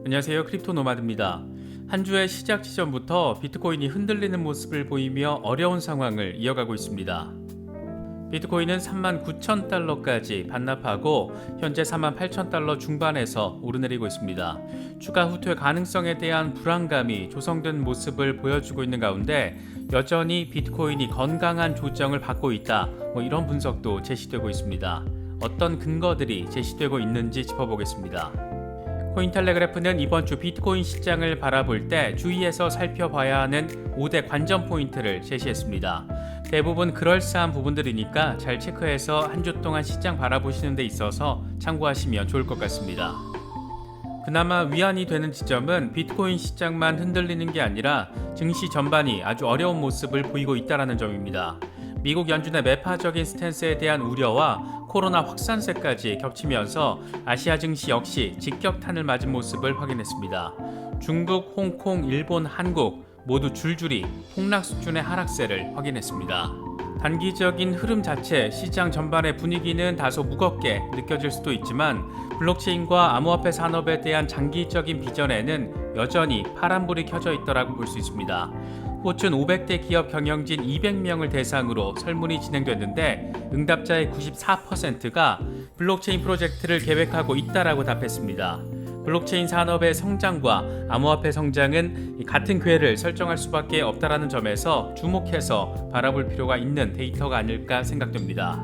안녕하세요. 크립토 노마드입니다. 한 주의 시작 지점부터 비트코인이 흔들리는 모습을 보이며 어려운 상황을 이어가고 있습니다. 비트코인은 39,000달러까지 반납하고 현재 48,000달러 중반에서 오르내리고 있습니다. 추가 후퇴 가능성에 대한 불안감이 조성된 모습을 보여주고 있는 가운데 여전히 비트코인이 건강한 조정을 받고 있다, 이런 분석도 제시되고 있습니다. 어떤 근거들이 제시되고 있는지 짚어보겠습니다. 코인텔레그래프는 이번 주 비트코인 시장을 바라볼 때 주의해서 살펴봐야 하는 5대 관전 포인트를 제시했습니다. 대부분 그럴싸한 부분들이니까 잘 체크해서 한 주 동안 시장 바라보시는 데 있어서 참고하시면 좋을 것 같습니다. 그나마 위안이 되는 지점은 비트코인 시장만 흔들리는 게 아니라 증시 전반이 아주 어려운 모습을 보이고 있다는 점입니다. 미국 연준의 매파적인 스탠스에 대한 우려와 코로나 확산세까지 겹치면서 아시아 증시 역시 직격탄을 맞은 모습을 확인했습니다. 중국, 홍콩, 일본, 한국 모두 줄줄이 폭락 수준의 하락세를 확인했습니다. 단기적인 흐름 자체, 시장 전반의 분위기는 다소 무겁게 느껴질 수도 있지만 블록체인과 암호화폐 산업에 대한 장기적인 비전에는 여전히 파란불이 켜져 있더라고 볼 수 있습니다. 포춘 500대 기업 경영진 200명을 대상으로 설문이 진행됐는데 응답자의 94%가 블록체인 프로젝트를 계획하고 있다라고 답했습니다. 블록체인 산업의 성장과 암호화폐 성장은 같은 궤를 설정할 수밖에 없다라는 점에서 주목해서 바라볼 필요가 있는 데이터가 아닐까 생각됩니다.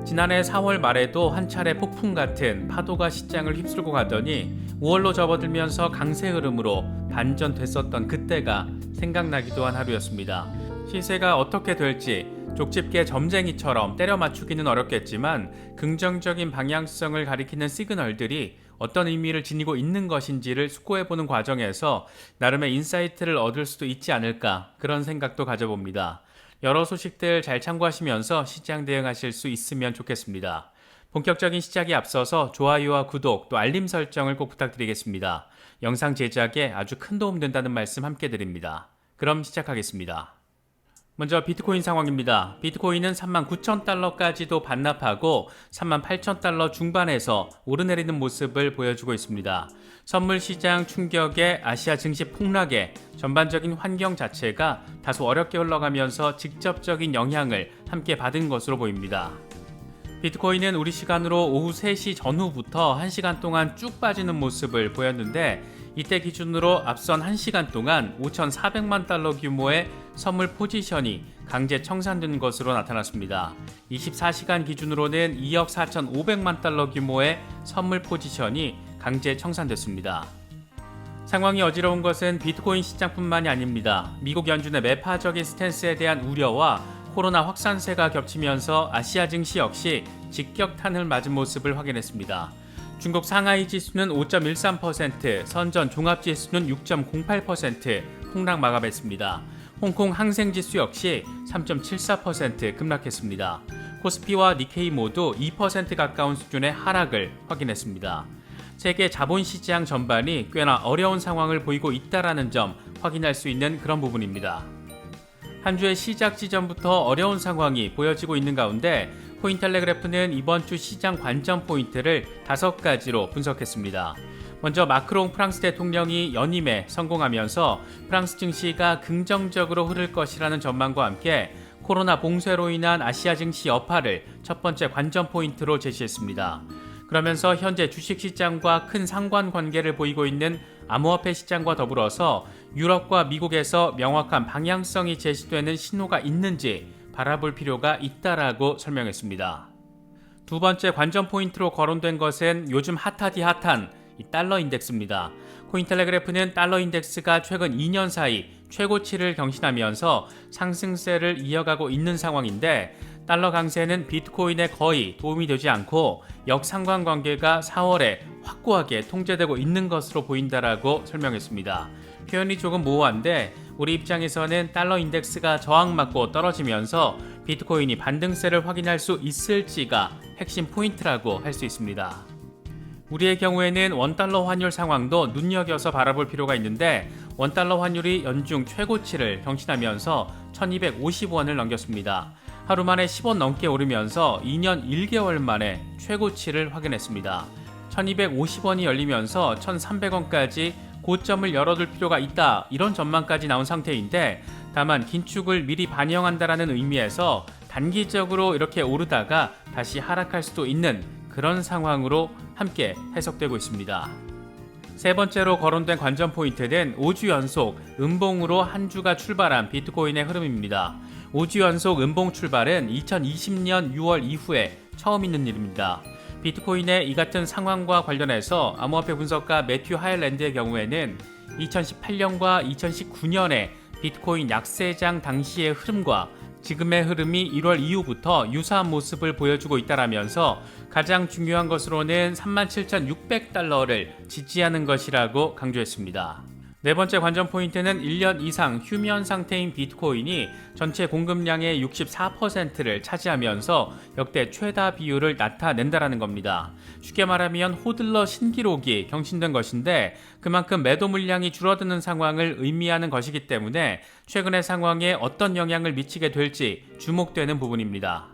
지난해 4월 말에도 한 차례 폭풍 같은 파도가 시장을 휩쓸고 가더니 5월로 접어들면서 강세 흐름으로 반전됐었던 그때가 생각나기도 한 하루였습니다. 시세가 어떻게 될지 족집게 점쟁이처럼 때려 맞추기는 어렵겠지만 긍정적인 방향성을 가리키는 시그널들이 어떤 의미를 지니고 있는 것인지를 숙고해보는 과정에서 나름의 인사이트를 얻을 수도 있지 않을까, 그런 생각도 가져봅니다. 여러 소식들 잘 참고하시면서 시장 대응하실 수 있으면 좋겠습니다. 본격적인 시작에 앞서서 좋아요와 구독 또 알림 설정을 꼭 부탁드리겠습니다. 영상 제작에 아주 큰 도움 된다는 말씀 함께 드립니다. 그럼 시작하겠습니다. 먼저 비트코인 상황입니다. 비트코인은 39,000달러까지도 반납하고 38,000달러 중반에서 오르내리는 모습을 보여주고 있습니다. 선물 시장 충격에 아시아 증시 폭락에 전반적인 환경 자체가 다소 어렵게 흘러가면서 직접적인 영향을 함께 받은 것으로 보입니다. 비트코인은 우리 시간으로 오후 3시 전후부터 1시간 동안 쭉 빠지는 모습을 보였는데 이때 기준으로 앞선 1시간 동안 5,400만 달러 규모의 선물 포지션이 강제 청산된 것으로 나타났습니다. 24시간 기준으로는 2억 4,500만 달러 규모의 선물 포지션이 강제 청산됐습니다. 상황이 어지러운 것은 비트코인 시장뿐만이 아닙니다. 미국 연준의 매파적인 스탠스에 대한 우려와 코로나 확산세가 겹치면서 아시아 증시 역시 직격탄을 맞은 모습을 확인했습니다. 중국 상하이 지수는 5.13%, 선전 종합지수는 6.08% 폭락 마감했습니다. 홍콩 항생지수 역시 3.74% 급락했습니다. 코스피와 니케이 모두 2% 가까운 수준의 하락을 확인했습니다. 세계 자본시장 전반이 꽤나 어려운 상황을 보이고 있다는 점 확인할 수 있는 그런 부분입니다. 한 주의 시작 지점부터 어려운 상황이 보여지고 있는 가운데 코인텔레그래프는 이번 주 시장 관전 포인트를 5가지로 분석했습니다. 먼저 마크롱 프랑스 대통령이 연임에 성공하면서 프랑스 증시가 긍정적으로 흐를 것이라는 전망과 함께 코로나 봉쇄로 인한 아시아 증시 여파를 첫 번째 관전 포인트로 제시했습니다. 그러면서 현재 주식시장과 큰 상관관계를 보이고 있는 암호화폐 시장과 더불어서 유럽과 미국에서 명확한 방향성이 제시되는 신호가 있는지 바라볼 필요가 있다라고 설명했습니다. 두 번째 관전 포인트로 거론된 것은 요즘 핫하디 핫한 달러 인덱스입니다. 코인텔레그래프는 달러 인덱스가 최근 2년 사이 최고치를 경신하면서 상승세를 이어가고 있는 상황인데 달러 강세는 비트코인에 거의 도움이 되지 않고 역상관관계가 4월에 확고하게 통제되고 있는 것으로 보인다라고 설명했습니다. 표현이 조금 모호한데 우리 입장에서는 달러 인덱스가 저항맞고 떨어지면서 비트코인이 반등세를 확인할 수 있을지가 핵심 포인트라고 할 수 있습니다. 우리의 경우에는 원달러 환율 상황도 눈여겨서 바라볼 필요가 있는데 원달러 환율이 연중 최고치를 경신하면서 1250원을 넘겼습니다. 하루 만에 10원 넘게 오르면서 2년 1개월 만에 최고치를 확인했습니다. 1250원이 열리면서 1300원까지 고점을 열어둘 필요가 있다, 이런 전망까지 나온 상태인데, 다만 긴축을 미리 반영한다라는 의미에서 단기적으로 이렇게 오르다가 다시 하락할 수도 있는 그런 상황으로 함께 해석되고 있습니다. 세 번째로 거론된 관전 포인트는 5주 연속 음봉으로 한 주가 출발한 비트코인의 흐름입니다. 5주 연속 음봉 출발은 2020년 6월 이후에 처음 있는 일입니다. 비트코인의 이 같은 상황과 관련해서 암호화폐 분석가 매튜 하일랜드의 경우에는 2018년과 2019년에 비트코인 약세장 당시의 흐름과 지금의 흐름이 1월 이후부터 유사한 모습을 보여주고 있다라면서 가장 중요한 것으로는 37,600달러를 지지하는 것이라고 강조했습니다. 네 번째 관전 포인트는 1년 이상 휴면 상태인 비트코인이 전체 공급량의 64%를 차지하면서 역대 최다 비율을 나타낸다라는 겁니다. 쉽게 말하면 호들러 신기록이 경신된 것인데, 그만큼 매도 물량이 줄어드는 상황을 의미하는 것이기 때문에 최근의 상황에 어떤 영향을 미치게 될지 주목되는 부분입니다.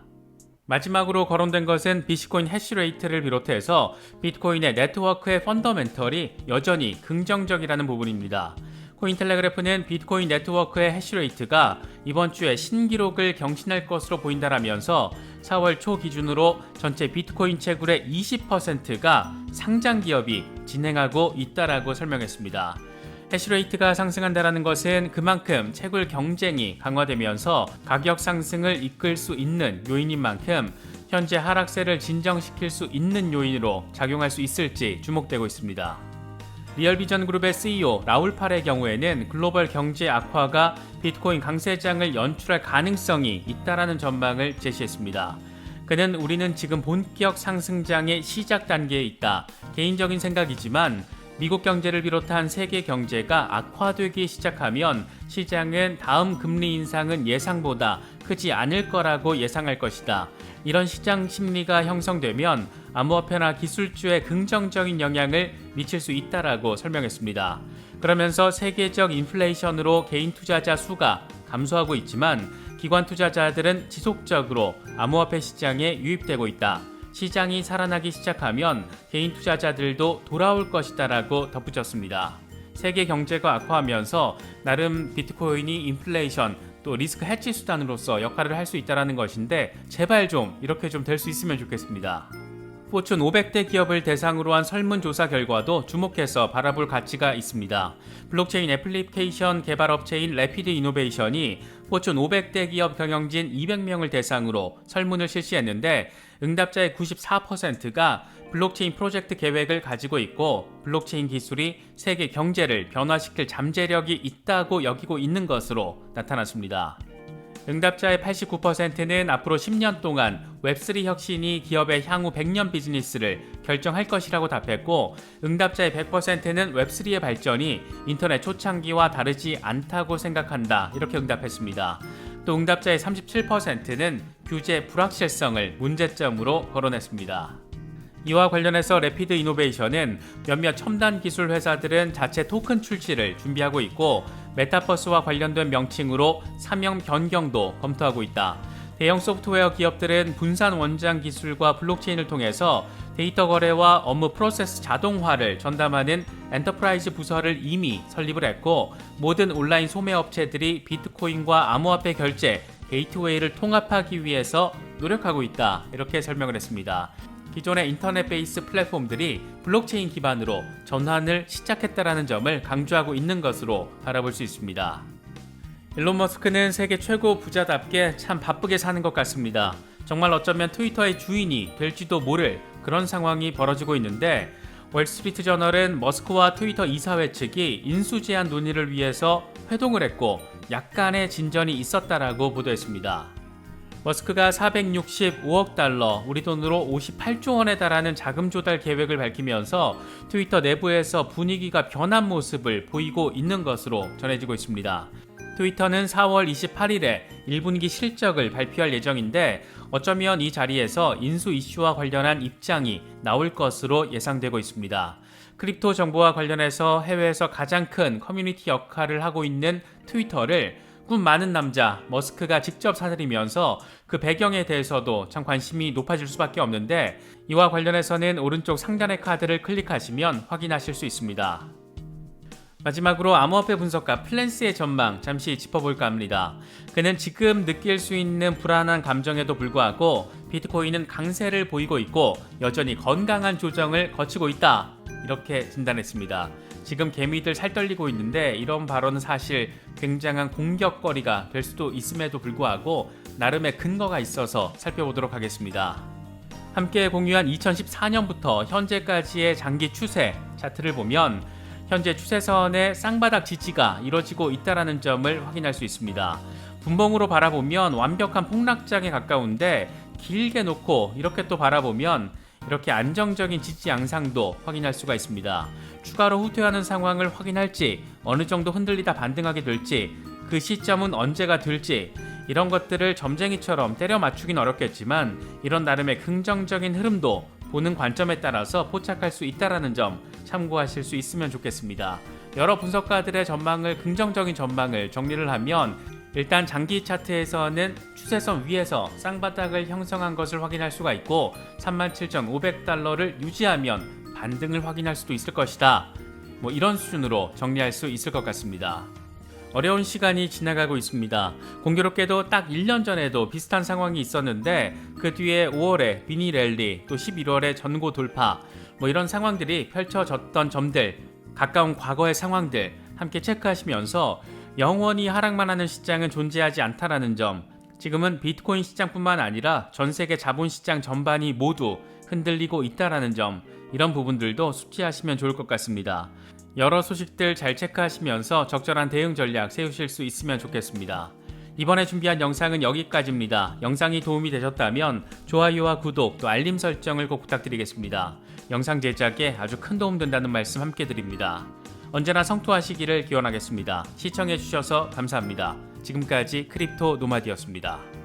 마지막으로 거론된 것은 비트코인 해시레이트를 비롯해서 비트코인의 네트워크의 펀더멘털이 여전히 긍정적이라는 부분입니다. 코인텔레그래프는 비트코인 네트워크의 해시레이트가 이번 주에 신기록을 경신할 것으로 보인다라면서 4월 초 기준으로 전체 비트코인 채굴의 20%가 상장 기업이 진행하고 있다라고 설명했습니다. 해시레이트가 상승한다는 것은 그만큼 채굴 경쟁이 강화되면서 가격 상승을 이끌 수 있는 요인인 만큼 현재 하락세를 진정시킬 수 있는 요인으로 작용할 수 있을지 주목되고 있습니다. 리얼비전 그룹의 CEO 라울 팔의 경우에는 글로벌 경제 악화가 비트코인 강세장을 연출할 가능성이 있다라는 전망을 제시했습니다. 그는 우리는 지금 본격 상승장의 시작 단계에 있다. 개인적인 생각이지만 미국 경제를 비롯한 세계 경제가 악화되기 시작하면 시장은 다음 금리 인상은 예상보다 크지 않을 거라고 예상할 것이다. 이런 시장 심리가 형성되면 암호화폐나 기술주에 긍정적인 영향을 미칠 수 있다라고 설명했습니다. 그러면서 세계적 인플레이션으로 개인 투자자 수가 감소하고 있지만 기관 투자자들은 지속적으로 암호화폐 시장에 유입되고 있다. 시장이 살아나기 시작하면 개인 투자자들도 돌아올 것이다라고 덧붙였습니다. 세계 경제가 악화하면서 나름 비트코인이 인플레이션 또 리스크 해지 수단으로서 역할을 할 수 있다는 것인데, 제발 좀 이렇게 좀 될 수 있으면 좋겠습니다. 포춘 500대 기업을 대상으로 한 설문조사 결과도 주목해서 바라볼 가치가 있습니다. 블록체인 애플리케이션 개발업체인 래피드 이노베이션이 포춘 500대 기업 경영진 200명을 대상으로 설문을 실시했는데, 응답자의 94%가 블록체인 프로젝트 계획을 가지고 있고 블록체인 기술이 세계 경제를 변화시킬 잠재력이 있다고 여기고 있는 것으로 나타났습니다. 응답자의 89%는 앞으로 10년 동안 웹3 혁신이 기업의 향후 100년 비즈니스를 결정할 것이라고 답했고, 응답자의 100%는 웹3의 발전이 인터넷 초창기와 다르지 않다고 생각한다, 이렇게 응답했습니다. 또 응답자의 37%는 규제 불확실성을 문제점으로 거론했습니다. 이와 관련해서 래피드 이노베이션은 몇몇 첨단 기술 회사들은 자체 토큰 출시를 준비하고 있고 메타버스와 관련된 명칭으로 사명 변경도 검토하고 있다. 대형 소프트웨어 기업들은 분산 원장 기술과 블록체인을 통해서 데이터 거래와 업무 프로세스 자동화를 전담하는 엔터프라이즈 부서를 이미 설립을 했고, 모든 온라인 소매 업체들이 비트코인과 암호화폐 결제, 게이트웨이를 통합하기 위해서 노력하고 있다, 이렇게 설명을 했습니다. 기존의 인터넷 베이스 플랫폼들이 블록체인 기반으로 전환을 시작했다는 점을 강조하고 있는 것으로 바라볼 수 있습니다. 일론 머스크는 세계 최고 부자답게 참 바쁘게 사는 것 같습니다. 정말 어쩌면 트위터의 주인이 될지도 모를 그런 상황이 벌어지고 있는데, 월스트리트 저널은 머스크와 트위터 이사회 측이 인수 제한 논의를 위해서 회동을 했고 약간의 진전이 있었다라고 보도했습니다. 머스크가 465억 달러, 우리 돈으로 58조 원에 달하는 자금 조달 계획을 밝히면서 트위터 내부에서 분위기가 변한 모습을 보이고 있는 것으로 전해지고 있습니다. 트위터는 4월 28일에 1분기 실적을 발표할 예정인데, 어쩌면 이 자리에서 인수 이슈와 관련한 입장이 나올 것으로 예상되고 있습니다. 크립토 정보와 관련해서 해외에서 가장 큰 커뮤니티 역할을 하고 있는 트위터를 꿈 많은 남자 머스크가 직접 사들이면서 그 배경에 대해서도 참 관심이 높아질 수밖에 없는데, 이와 관련해서는 오른쪽 상단의 카드를 클릭하시면 확인하실 수 있습니다. 마지막으로 암호화폐 분석가 플랜스의 전망 잠시 짚어볼까 합니다. 그는 지금 느낄 수 있는 불안한 감정에도 불구하고 비트코인은 강세를 보이고 있고 여전히 건강한 조정을 거치고 있다, 이렇게 진단했습니다. 지금 개미들 살떨리고 있는데 이런 발언은 사실 굉장한 공격거리가 될 수도 있음에도 불구하고 나름의 근거가 있어서 살펴보도록 하겠습니다. 함께 공유한 2014년부터 현재까지의 장기 추세 차트를 보면 현재 추세선의 쌍바닥 지지가 이뤄지고 있다는 점을 확인할 수 있습니다. 분봉으로 바라보면 완벽한 폭락장에 가까운데, 길게 놓고 이렇게 또 바라보면 이렇게 안정적인 지지 양상도 확인할 수가 있습니다. 추가로 후퇴하는 상황을 확인할지, 어느 정도 흔들리다 반등하게 될지, 그 시점은 언제가 될지, 이런 것들을 점쟁이처럼 때려 맞추긴 어렵겠지만 이런 나름의 긍정적인 흐름도 보는 관점에 따라서 포착할 수 있다는 점 참고하실 수 있으면 좋겠습니다. 여러 분석가들의 전망을, 긍정적인 전망을 정리를 하면, 일단 장기 차트에서는 추세선 위에서 쌍바닥을 형성한 것을 확인할 수가 있고 37,500달러를 유지하면 반등을 확인할 수도 있을 것이다, 이런 수준으로 정리할 수 있을 것 같습니다. 어려운 시간이 지나가고 있습니다. 공교롭게도 딱 1년 전에도 비슷한 상황이 있었는데 그 뒤에 5월에 미니 랠리, 또 11월에 전고 돌파, 이런 상황들이 펼쳐졌던 점들, 가까운 과거의 상황들 함께 체크하시면서 영원히 하락만 하는 시장은 존재하지 않다라는 점, 지금은 비트코인 시장뿐만 아니라 전 세계 자본시장 전반이 모두 흔들리고 있다라는 점, 이런 부분들도 숙지하시면 좋을 것 같습니다. 여러 소식들 잘 체크하시면서 적절한 대응 전략 세우실 수 있으면 좋겠습니다. 이번에 준비한 영상은 여기까지입니다. 영상이 도움이 되셨다면 좋아요와 구독, 또 알림 설정을 꼭 부탁드리겠습니다. 영상 제작에 아주 큰 도움 된다는 말씀 함께 드립니다. 언제나 성투하시기를 기원하겠습니다. 시청해주셔서 감사합니다. 지금까지 크립토 노마디였습니다.